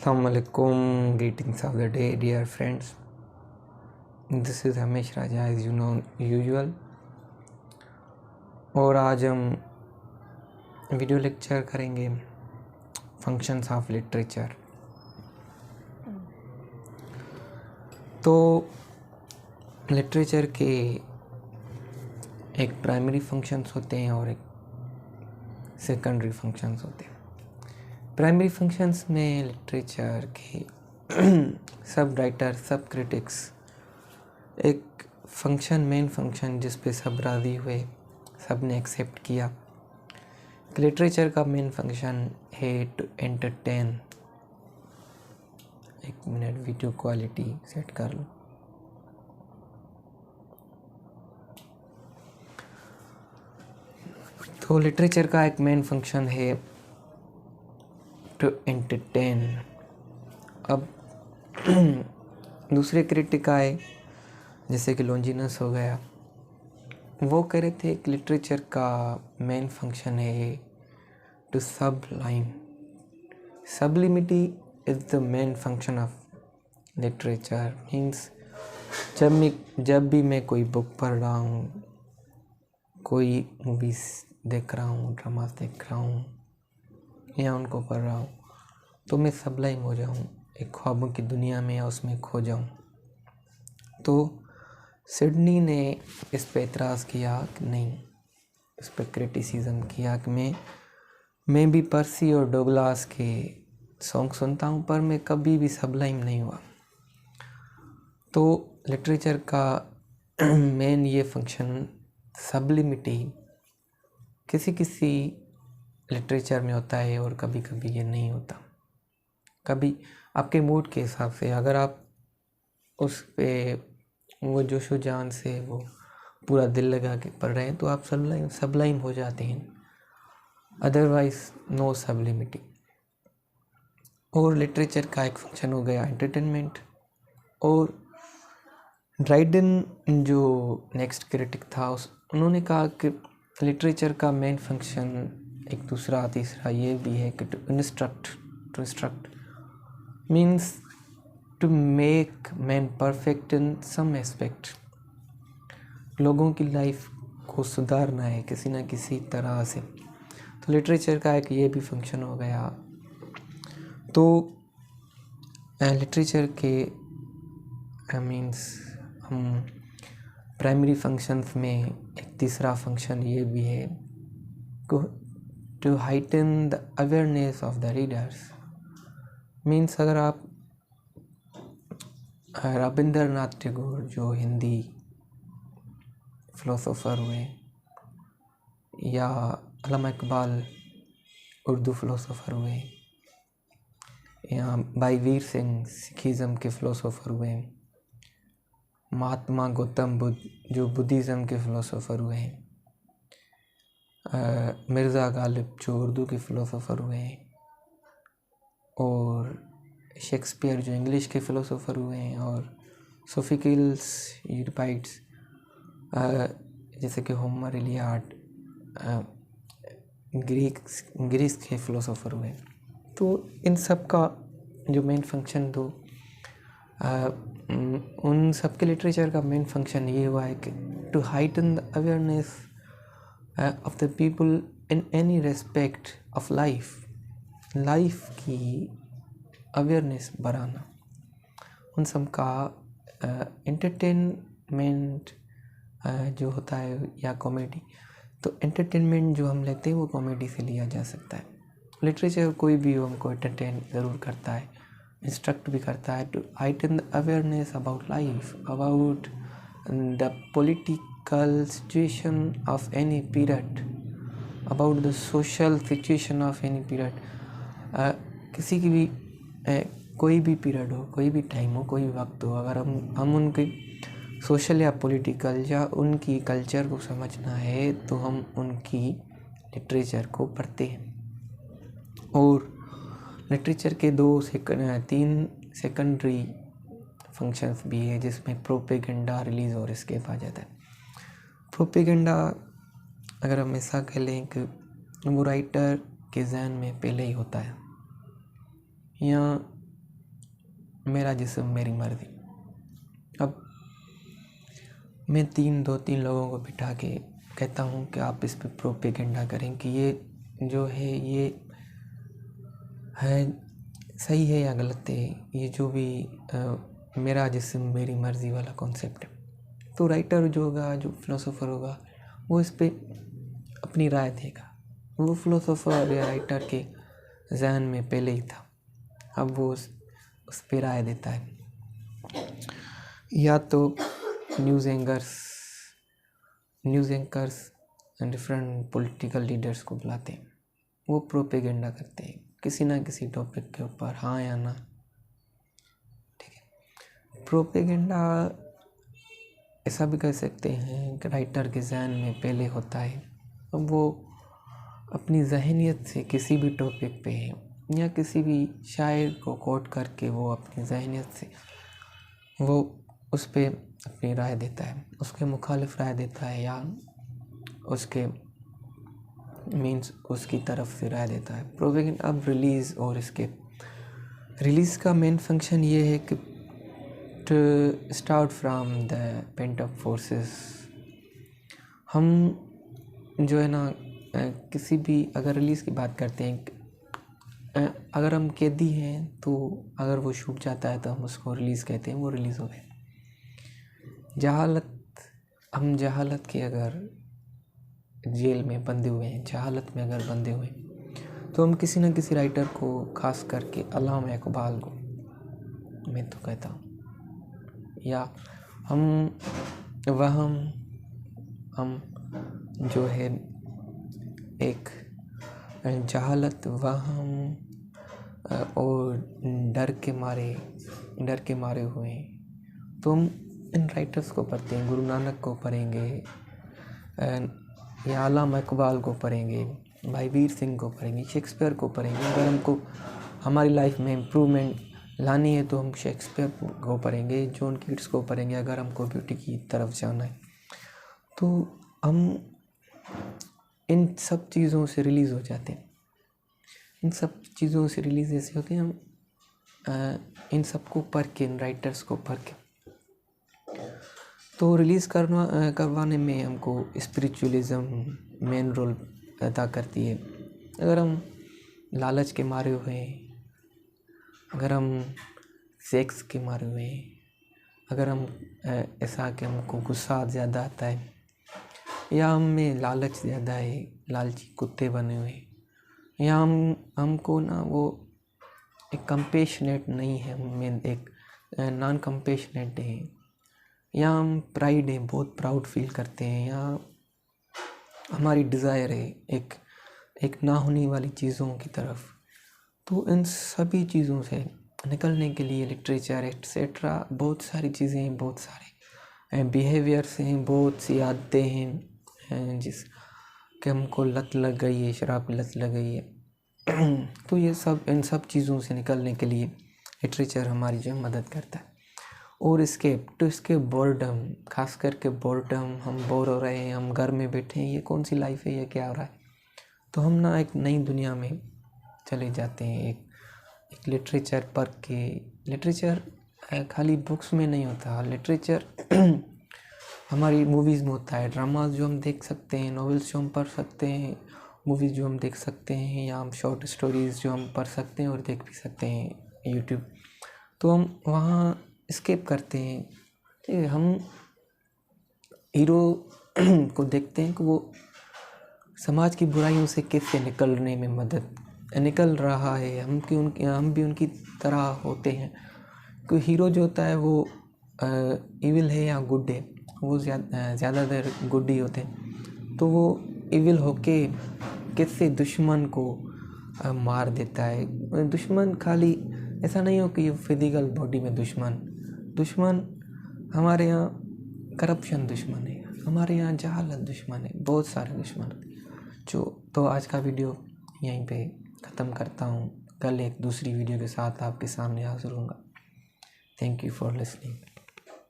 Assalamualaikum, greetings of the day, dear friends. This is Hamish Raja, as you know, usual. और आज हम video lecture करेंगे functions of literature. तो literature के एक प्राइमरी फंक्शंस होते हैं और एक सेकेंडरी फंक्शंस होते हैं। प्राइमरी फंक्शंस में लिटरेचर के सब राइटर, सब क्रिटिक्स, एक फंक्शन, मेन फंक्शन जिस पे सब राज़ी हुए, सब ने एक्सेप्ट किया। लिटरेचर का मेन फंक्शन है टू एंटरटेन। एक मिनट, वीडियो क्वालिटी सेट कर लो। तो लिटरेचर का एक मेन फंक्शन है टू एंटरटेन। अब दूसरे क्रिटिक आए, जैसे कि लॉन्जिनस हो गया, वो कह रहे थे कि लिटरेचर का मेन फंक्शन है to sublime. Sublimity is the main function of literature. Means जब भी मैं कोई बुक पढ़ रहा हूँ, कोई मूवीज़ देख रहा हूँ, ड्रामास देख रहा हूँ या उनको पढ़ रहा हूँ, तो मैं सबलाइम हो जाऊँ, एक ख्वाबों की दुनिया में या उसमें खो जाऊँ। तो सिडनी ने इस पे एतराज़ किया कि नहीं, इस पे क्रिटिसिज्म किया कि मैं भी पर्सी और डोगलास के सॉन्ग सुनता हूँ, पर मैं कभी भी सबलाइम नहीं हुआ। तो लिटरेचर का मेन ये फंक्शन सबलिमिटी किसी किसी लिटरेचर में होता है और कभी कभी ये नहीं होता। कभी आपके मूड के हिसाब से अगर आप उस पे वो जोशो जान से वो पूरा दिल लगा के पढ़ रहे हैं तो आप सबलाइम हो जाते हैं, अदरवाइज नो सबलिमिटी। और लिटरेचर का एक फंक्शन हो गया एंटरटेनमेंट। और ड्राइडन जो नेक्स्ट क्रिटिक था, उन्होंने कहा कि लिटरेचर का मेन फंक्शन एक दूसरा तीसरा ये भी है कि to instruct means to make man perfect in some aspect. लोगों की लाइफ को सुधारना है किसी न किसी तरह से। तो लिटरेचर का एक ये भी फंक्शन हो गया। तो लिटरेचर के मीन्स हम प्राइमरी फंक्शंस में एक तीसरा फंक्शन ये भी है to heighten the awareness of the readers. Means अगर आप रविंद्रनाथ टैगोर जो हिंदी फिलोसोफर हुए, या अल्लामा इकबाल उर्दू फिलोसोफर हुए, या भाई वीर सिंह सिखिज़म के फिलोसोफर हुए, महात्मा गौतम बुद्ध जो बुद्धिज़्म के फ़िलोसोफ़र हुए हैं, मिर्ज़ा गालिब जो उर्दू के फ़िलोसोफ़र हुए हैं, और शेक्सपियर जो इंग्लिश के फ़िलोसोफ़र हुए हैं, और सोफिकल्स, यूरोपाइट्स जैसे कि होमर, इलियाड ग्रीस के फ़िलोसोफ़र हुए। तो इन सब का जो मेन फंक्शन दो उन सब के लिटरेचर का मेन फंक्शन ये हुआ है कि to heighten the awareness of the people in any respect of life की अवेयरनेस बढ़ाना। उन सब का एंटरटेनमेंट जो होता है या कॉमेडी, तो एंटरटेनमेंट जो हम लेते हैं वो कॉमेडी से लिया जा सकता है। लिटरेचर कोई भी हमको एंटरटेन ज़रूर करता है, इंस्ट्रक्ट भी करता है, to heighten the awareness about life, about the political situation of any period, about the social situation of any period. किसी की भी कोई भी पीरियड हो, कोई भी टाइम हो, कोई भी वक्त हो, अगर हम उनकी सोशल या पॉलिटिकल या उनकी कल्चर को समझना है तो हम उनकी लिटरेचर को पढ़ते हैं। और लिटरेचर के तीन सेकेंडरी फंक्शंस भी है, जिसमें प्रोपेगेंडा, रिलीज और एस्केप आ जाता है। प्रोपेगेंडा अगर हम ऐसा कह लें कि वो राइटर के जहन में पहले ही होता है, या मेरा जिस्म मेरी मर्जी। अब मैं 2-3 लोगों को बिठा के कहता हूँ कि आप इस पे प्रोपेगेंडा करें कि ये जो है ये है सही है या गलत है, ये जो भी मेरा जिस्म मेरी मर्ज़ी वाला कॉन्सेप्ट है। तो राइटर जो होगा, जो फिलोसोफर होगा, वो इस पे अपनी राय देगा। वो फिलोसोफर या राइटर के जहन में पहले ही था, अब वो उस पे राय देता है। या तो news anchors different political leaders को बुलाते हैं, वो प्रोपेगेंडा करते हैं किसी ना किसी टॉपिक के ऊपर, हाँ या ना। ठीक है, प्रोपेगेंडा ऐसा भी कह सकते हैं कि राइटर के जहन में पहले होता है। अब वो अपनी जहनियत से किसी भी टॉपिक पे या किसी भी शायर को कोट करके वो अपनी जहनियत से वो उस पे अपनी राय देता है, उसके मुखालिफ राय देता है या उसके मीन्स उसकी तरफ से राय देता है। प्रोपेगेंडा अब रिलीज़ और इसके रिलीज़ का मेन फंक्शन ये है कि to start from the pent up forces. हम जो है ना किसी भी अगर रिलीज़ की बात करते हैं, अगर हम कैदी हैं तो अगर वो छूट जाता है तो हम उसको रिलीज़ कहते हैं, वो रिलीज़ हो गए। हम जहालत के अगर जेल में बंधे हुए हैं, जहालत में अगर बंधे हुए हैं, तो हम किसी न किसी राइटर को, ख़ास करके अल्लामा इकबाल को मैं तो कहता हूँ, या हम जो है एक जहालत, वहम और डर के मारे हुए हैं, तो हम इन राइटर्स को पढ़ते हैं। गुरु नानक को पढ़ेंगे या अल्लामा इकबाल को पढ़ेंगे, भाई वीर सिंह को पढ़ेंगे, शेक्सपियर को पढ़ेंगे। अगर हमको हमारी लाइफ में इम्प्रूवमेंट लानी है तो हम शेक्सपियर को पढ़ेंगे, जॉन कीट्स को पढ़ेंगे। अगर हमको ब्यूटी की तरफ जाना है तो हम इन सब चीज़ों से रिलीज़ हो जाते हैं। इन सब चीज़ों से रिलीज़ ऐसे होते हैं, हम इन सबको पढ़ के, इन राइटर्स को पढ़ के, तो रिलीज़ करवाने में हमको स्पिरिचुअलिज्म मेन रोल अदा करती है। अगर हम लालच के मारे हुए हैं, अगर हम सेक्स के मारे हुए हैं, अगर हम ऐसा कि हमको गुस्सा ज़्यादा आता है या हम में लालच ज़्यादा है, लालची कुत्ते बने हुए हैं, या हमको ना वो एक कंपेशनेट नहीं है, हमें एक नॉन कंपेशनेट है, या हम प्राइड है, बहुत प्राउड फील करते हैं, या हमारी डिज़ायर है एक ना होने वाली चीज़ों की तरफ। तो इन सभी चीज़ों से निकलने के लिए लिटरेचर एक्सेट्रा बहुत सारी चीज़ें हैं, बहुत सारे बिहेवियर्स हैं, बहुत सी आदतें हैं जिस कि हमको लत लग गई है, शराब की लत लग गई है। तो ये सब, इन सब चीज़ों से निकलने के लिए लिटरेचर हमारी जो मदद करता है। और इसके बोर्डम, खास करके बोर्डम, हम बोर हो रहे हैं, हम घर में बैठे हैं, ये कौन सी लाइफ है, ये क्या हो रहा है, तो हम ना एक नई दुनिया में चले जाते हैं। एक लिटरेचर पढ़ के, लिटरेचर खाली बुक्स में नहीं होता, लिटरेचर हमारी मूवीज़ में होता है, ड्रामाज जो हम देख सकते हैं, नॉवेल्स जो हम पढ़ सकते हैं, मूवीज़ जो हम देख सकते हैं, या हम शॉर्ट स्टोरीज़ जो हम पढ़ सकते हैं और देख भी सकते हैं यूट्यूब। तो हम वहाँ स्किप करते हैं। ठीक है, हम हीरो को देखते हैं कि वो समाज की बुराइयों से कैसे निकलने में निकल रहा है। हम भी उनकी तरह होते हैं। कोई हीरो जो होता है वो इविल है या गुड है, वो ज़्यादातर गुड ही होते हैं। तो वो इविल होके कैसे दुश्मन को मार देता है। दुश्मन खाली ऐसा नहीं हो कि फिजिकल बॉडी में दुश्मन हमारे यहाँ करप्शन दुश्मन है, हमारे यहाँ जहालत दुश्मन है, बहुत सारे दुश्मन। तो आज का वीडियो यहीं पे ख़त्म करता हूँ। कल एक दूसरी वीडियो के साथ आपके सामने हाजिर होऊंगा। Thank you for listening.